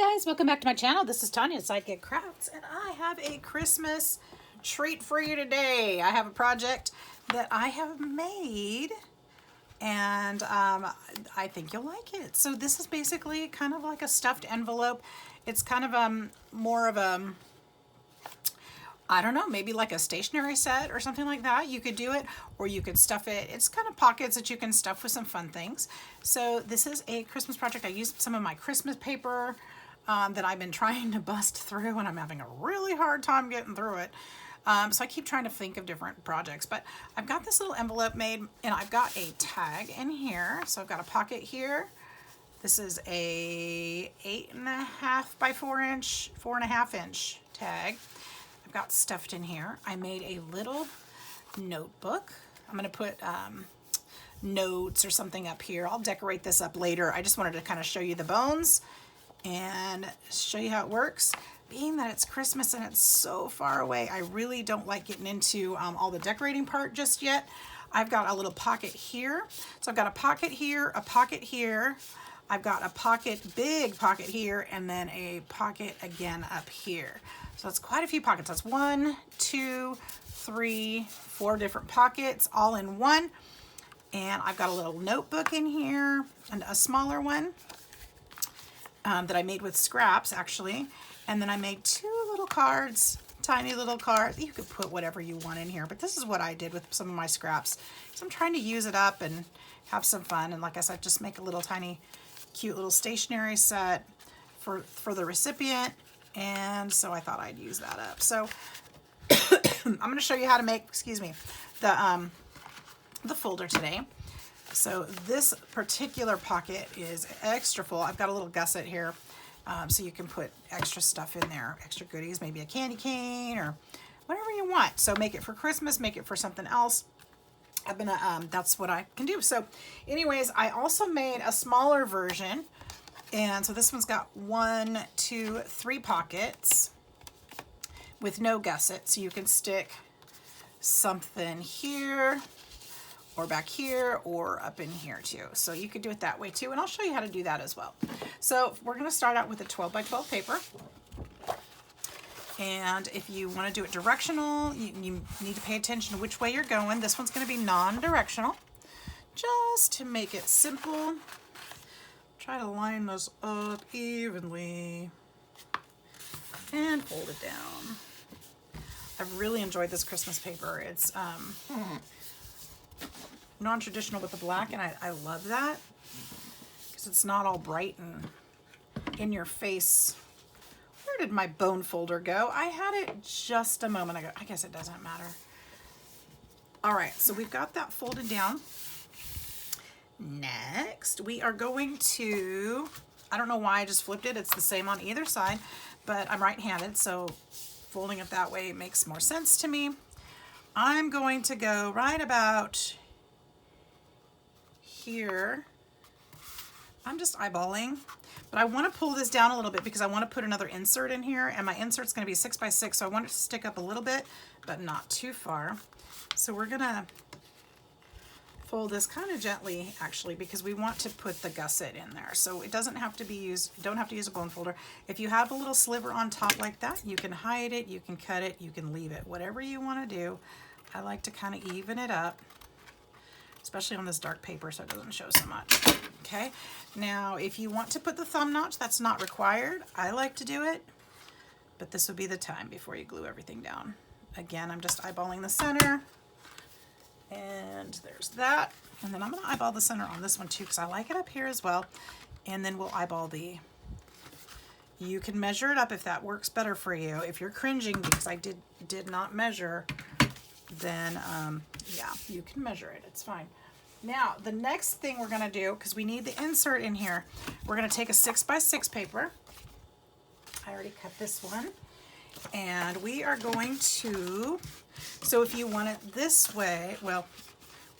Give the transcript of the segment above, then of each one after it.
guys, welcome back to my channel. This is Tanya, Sidekick Crafts, and I have a Christmas treat for you today. I have a project that I have made, and I think you'll like it. So this is basically kind of like a stuffed envelope. It's kind of more of a, I don't know, maybe like a stationery set or something like that. You could do it, or you could stuff it. It's kind of pockets that you can stuff with some fun things. So this is a Christmas project. I used some of my Christmas paper that I've been trying to bust through, and I'm having a really hard time getting through it. So I keep trying to think of different projects, but I've got this little envelope made, and I've got a tag in here. So I've got a pocket here. This is a 8.5 by 4.5 inch tag. I've got stuffed in here. I made a little notebook. I'm going to put notes or something up here. I'll decorate this up later. I just wanted to kind of show you the bones and show you how it works. Being that it's Christmas and it's so far away, I really don't like getting into all the decorating part just yet. I've got a little pocket here. So I've got a pocket here, a pocket here. I've got a pocket, big pocket here, and then a pocket again up here. So it's quite a few pockets. That's 1, 2, 3, 4 different pockets all in one. And I've got a little notebook in here and a smaller one that I made with scraps actually. And then I made 2 little cards, tiny little cards. You could put whatever you want in here, but this is what I did with some of my scraps. So I'm trying to use it up and have some fun. And like I said, just make a little tiny, cute little stationery set for the recipient. And so I thought I'd use that up. So I'm going to show you how to make, excuse me, the folder today. So this particular pocket is extra full. I've got a little gusset here, so you can put extra stuff in there, extra goodies, maybe a candy cane or whatever you want. So make it for Christmas, make it for something else. I'm gonna, that's what I can do. So anyways, I also made a smaller version. And so this one's got 1, 2, 3 pockets with no gusset. So you can stick something here or back here or up in here too. So you could do it that way too. And I'll show you how to do that as well. So we're going to start out with a 12 by 12 paper. And if you want to do it directional, you need to pay attention to which way you're going. This one's going to be non-directional, just to make it simple. Try to line this up evenly and fold it down. I've really enjoyed this Christmas paper. It's non-traditional with the black, and I love that because it's not all bright and in your face. Where did my bone folder go? I had it just a moment ago. I guess it doesn't matter. All right, so we've got that folded down. Next, we are going to, I don't know why I just flipped it. It's the same on either side, but I'm right-handed, so folding it that way makes more sense to me. I'm going to go right about here. I'm just eyeballing, but I want to pull this down a little bit because I want to put another insert in here, and my insert's going to be 6 by 6, so I want it to stick up a little bit, but not too far. So we're going to fold this kind of gently actually, because we want to put the gusset in there. So it doesn't have to be used, you don't have to use a bone folder. If you have a little sliver on top like that, you can hide it, you can cut it, you can leave it, whatever you want to do. I like to kind of even it up, especially on this dark paper so it doesn't show so much. Okay, now if you want to put the thumb notch, that's not required. I like to do it, but this would be the time before you glue everything down. Again, I'm just eyeballing the center. And there's that. And then I'm going to eyeball the center on this one too because I like it up here as well. And then we'll eyeball you can measure it up if that works better for you. If you're cringing because I did not measure, then yeah, you can measure it. It's fine. Now, the next thing we're going to do, because we need the insert in here, we're going to take a 6 by 6 paper. I already cut this one. And we are going to, so if you want it this way, well,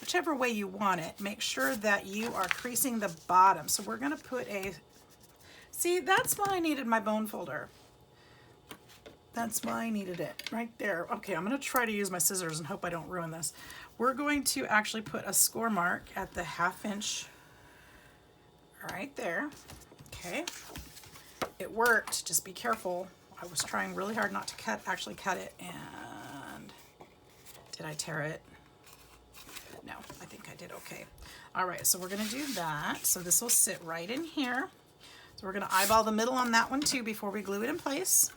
whichever way you want it, make sure that you are creasing the bottom. So we're going to put a, see, that's why I needed my bone folder. That's why I needed it right there. Okay, I'm going to try to use my scissors and hope I don't ruin this. We're going to actually put a score mark at the 1/2 inch right there. Okay. it worked. Just be careful. I was trying really hard not to actually cut it, and did I tear it? No, I think I did okay. All right, so we're gonna do that. So this will sit right in here. So we're gonna eyeball the middle on that one too before we glue it in place.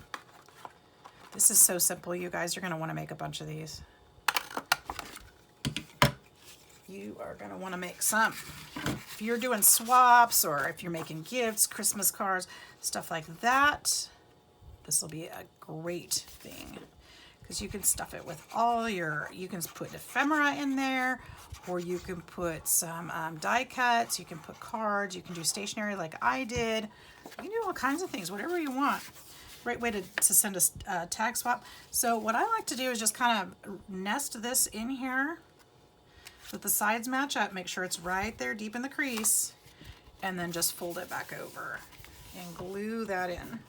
This is so simple, you guys. You're gonna wanna make a bunch of these. You are gonna wanna make some. If you're doing swaps or if you're making gifts, Christmas cards, stuff like that, this will be a great thing because you can stuff it with all your, you can put ephemera in there, or you can put some die cuts, you can put cards, you can do stationery like I did. You can do all kinds of things, whatever you want. Great way to send a tag swap. So what I like to do is just kind of nest this in here with the sides match up, make sure it's right there deep in the crease, and then just fold it back over and glue that in.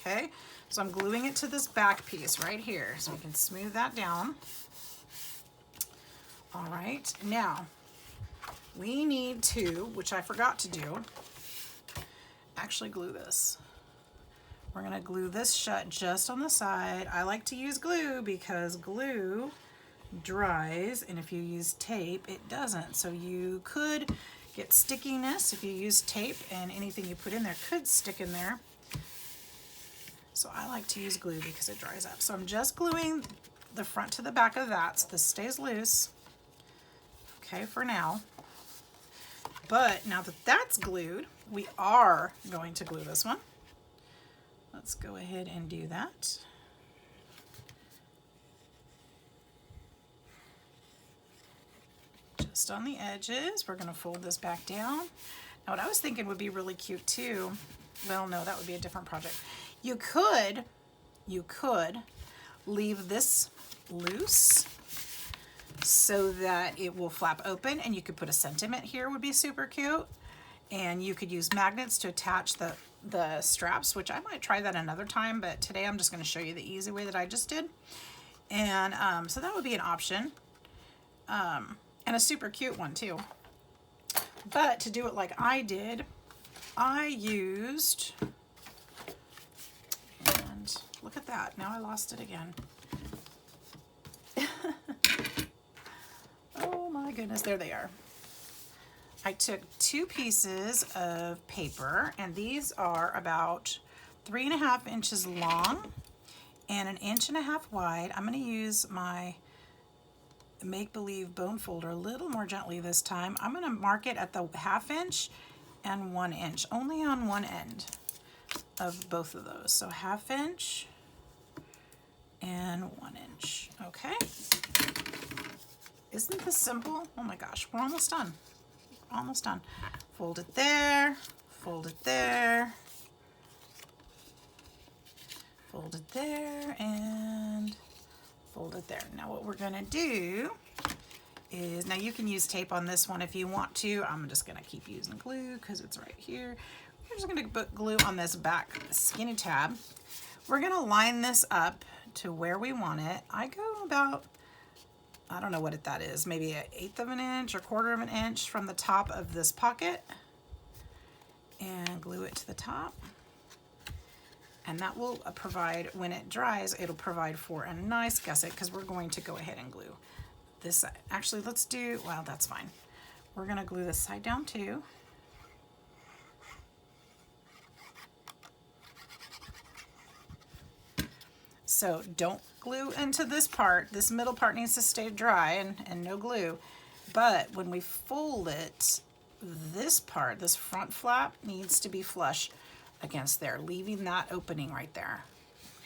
Okay, so I'm gluing it to this back piece right here so we can smooth that down. All right, now we need to, which I forgot to do, actually glue this. We're gonna glue this shut just on the side. I like to use glue because glue dries, and if you use tape, it doesn't. So you could get stickiness if you use tape, and anything you put in there could stick in there. So I like to use glue because it dries up. So I'm just gluing the front to the back of that so this stays loose. Okay, for now. But now that that's glued, we are going to glue this one. Let's go ahead and do that. Just on the edges, we're gonna fold this back down. Now what I was thinking would be really cute too, well no, that would be a different project. You could leave this loose so that it will flap open, and you could put a sentiment here, would be super cute. And you could use magnets to attach the straps, which I might try that another time, but today I'm just gonna show you the easy way that I just did. And so that would be an option. And a super cute one too. But to do it like I did, I used, and look at that, now I lost it again. Oh my goodness, there they are. I took 2 pieces of paper, and these are about 3.5 inches long and 1.5 inches wide. I'm going to use my make-believe bone folder a little more gently this time. I'm going to mark it at the 1/2 inch and 1 inch, only on one end of both of those. So 1/2 inch and 1 inch. Okay. Isn't this simple? Oh my gosh, we're almost done. Almost done. Fold it there, fold it there, fold it there, and fold it there. Now what we're gonna do is, now you can use tape on this one if you want to. I'm just gonna keep using glue because it's right here. We're just gonna put glue on this back skinny tab. We're gonna line this up to where we want it. I go about, I don't know what that is, maybe 1/8 of an inch or 1/4 of an inch from the top of this pocket, and glue it to the top. And that will provide, when it dries, it'll provide for a nice gusset, because we're going to go ahead and glue this side. Actually, let's do, well, that's fine. We're gonna glue this side down too. So don't glue into this part. This middle part needs to stay dry and no glue. But when we fold it, this part, this front flap, needs to be flush against there, leaving that opening right there.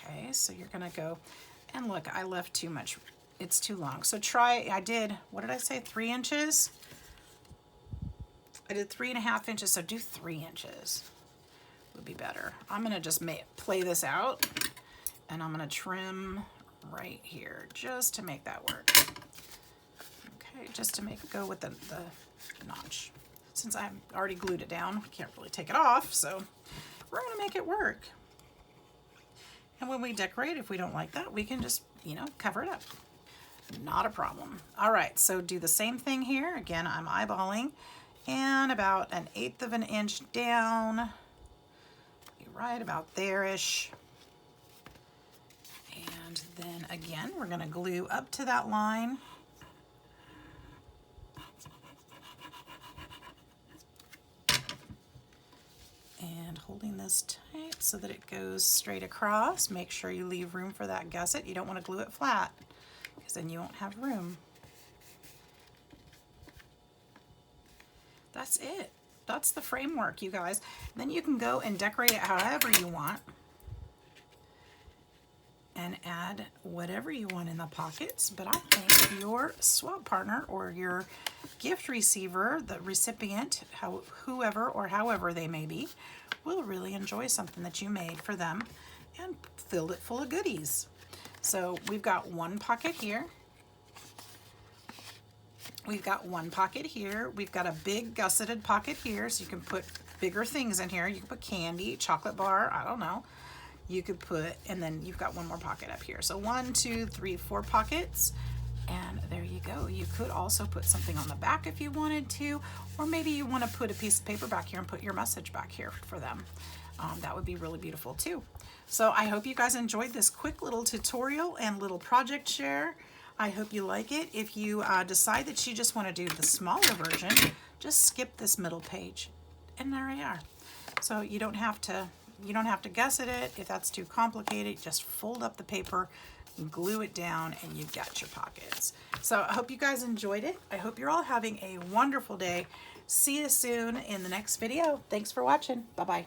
Okay, so you're gonna go, and look, I left too much. It's too long. So try, I did, what did I say, 3 inches? I did 3.5 inches, so do 3 inches. Would be better. I'm gonna just play this out, and I'm gonna trim right here just to make that work. Okay, just to make it go with the notch. Since I've already glued it down, I can't really take it off, so we're gonna make it work. And when we decorate, if we don't like that, we can just, you know, cover it up. Not a problem. All right, so do the same thing here. Again, I'm eyeballing, and about 1/8 of an inch down, right about there-ish. And then again, we're going to glue up to that line. And holding this tight so that it goes straight across. Make sure you leave room for that gusset. You don't want to glue it flat because then you won't have room. That's it. That's the framework, you guys. Then you can go and decorate it however you want and add whatever you want in the pockets. But I think your swap partner or your gift receiver, the recipient, whoever or however they may be, will really enjoy something that you made for them and filled it full of goodies. So we've got one pocket here. We've got one pocket here. We've got a big gusseted pocket here, so you can put bigger things in here. You can put candy, chocolate bar, I don't know. You could put, and then you've got one more pocket up here. So 1, 2, 3, 4 pockets, and there you go. You could also put something on the back if you wanted to, or maybe you want to put a piece of paper back here and put your message back here for them. That would be really beautiful too. So I hope you guys enjoyed this quick little tutorial and little project share. I hope you like it. If you decide that you just want to do the smaller version, just skip this middle page, and there you are. So you don't have to gusset it. If that's too complicated, just fold up the paper, glue it down, and you've got your pockets. So I hope you guys enjoyed it. I hope you're all having a wonderful day. See you soon in the next video. Thanks for watching. Bye-bye.